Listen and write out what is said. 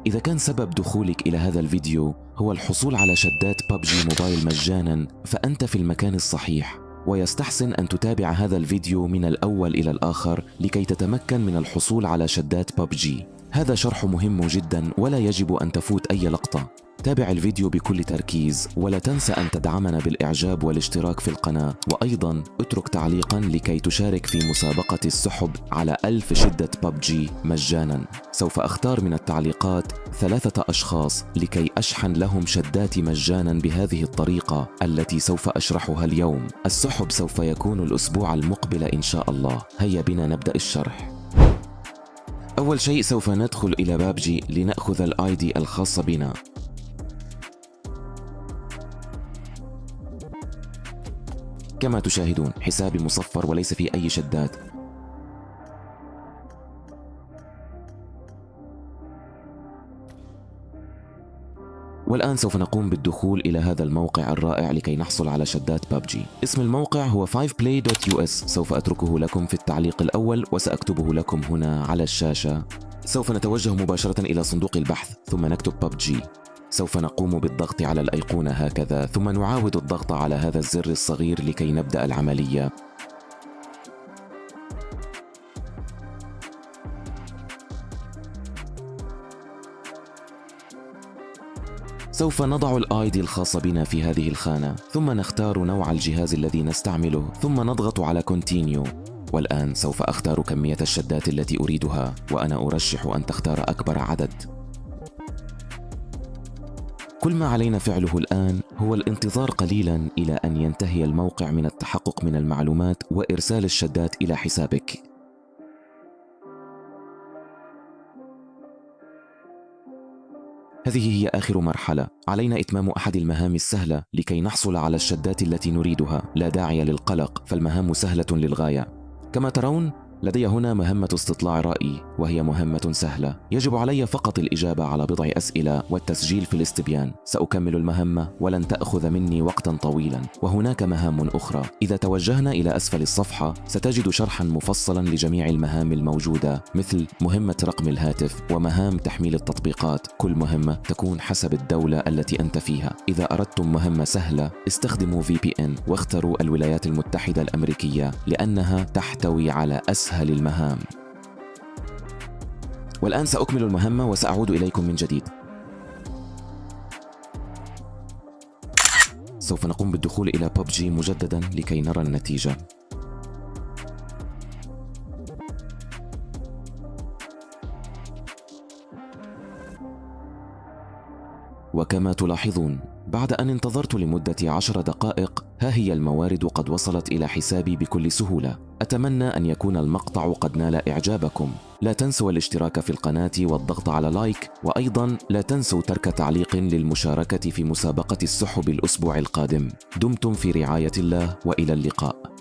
إذا كان سبب دخولك إلى هذا الفيديو هو الحصول على شدات PUBG موبايل مجاناً، فأنت في المكان الصحيح، ويستحسن أن تتابع هذا الفيديو من الأول إلى الآخر لكي تتمكن من الحصول على شدات PUBG. هذا شرح مهم جداً ولا يجب أن تفوت أي لقطة. تابع الفيديو بكل تركيز، ولا تنسى أن تدعمنا بالإعجاب والاشتراك في القناة، وأيضاً اترك تعليقاً لكي تشارك في مسابقة السحب على 1000 شدة PUBG مجاناً. سوف أختار من التعليقات 3 أشخاص لكي أشحن لهم شدات مجاناً بهذه الطريقة التي سوف أشرحها اليوم. السحب سوف يكون الأسبوع المقبل إن شاء الله. هيا بنا نبدأ الشرح. أول شيء سوف ندخل إلى بابجي لنأخذ الآيدي الخاصة بنا. كما تشاهدون حسابي مصفر وليس فيه أي شدات. والآن سوف نقوم بالدخول إلى هذا الموقع الرائع لكي نحصل على شدات PUBG. اسم الموقع هو 5play.us، سوف أتركه لكم في التعليق الأول وسأكتبه لكم هنا على الشاشة. سوف نتوجه مباشرة إلى صندوق البحث ثم نكتب PUBG. سوف نقوم بالضغط على الأيقونة هكذا، ثم نعاود الضغط على هذا الزر الصغير لكي نبدأ العملية. سوف نضع الآيدي الخاصة بنا في هذه الخانة، ثم نختار نوع الجهاز الذي نستعمله، ثم نضغط على Continue. والآن سوف أختار كمية الشدات التي أريدها، وأنا أرشح أن تختار أكبر عدد. كل ما علينا فعله الآن هو الانتظار قليلاً إلى أن ينتهي الموقع من التحقق من المعلومات وإرسال الشدات إلى حسابك. هذه هي آخر مرحلة. علينا إتمام أحد المهام السهلة لكي نحصل على الشدات التي نريدها. لا داعي للقلق، فالمهام سهلة للغاية. كما ترون لدي هنا مهمة استطلاع رأي، وهي مهمة سهلة. يجب علي فقط الإجابة على بضع أسئلة والتسجيل في الاستبيان. سأكمل المهمة ولن تأخذ مني وقتا طويلا. وهناك مهام أخرى. إذا توجهنا إلى أسفل الصفحة ستجد شرحا مفصلا لجميع المهام الموجودة، مثل مهمة رقم الهاتف ومهام تحميل التطبيقات. كل مهمة تكون حسب الدولة التي أنت فيها. إذا أردتم مهمة سهلة استخدموا VPN واختروا الولايات المتحدة الأمريكية، لأنها تحتوي على أسهل المهام. والآن سأكمل المهمة وسأعود إليكم من جديد. سوف نقوم بالدخول إلى PUBG مجددا لكي نرى النتيجة. وكما تلاحظون بعد أن انتظرت لمدة 10 دقائق ها هي الموارد قد وصلت إلى حسابي بكل سهولة. أتمنى أن يكون المقطع قد نال إعجابكم. لا تنسوا الاشتراك في القناة والضغط على لايك، وأيضا لا تنسوا ترك تعليق للمشاركة في مسابقة السحب الأسبوع القادم. دمتم في رعاية الله وإلى اللقاء.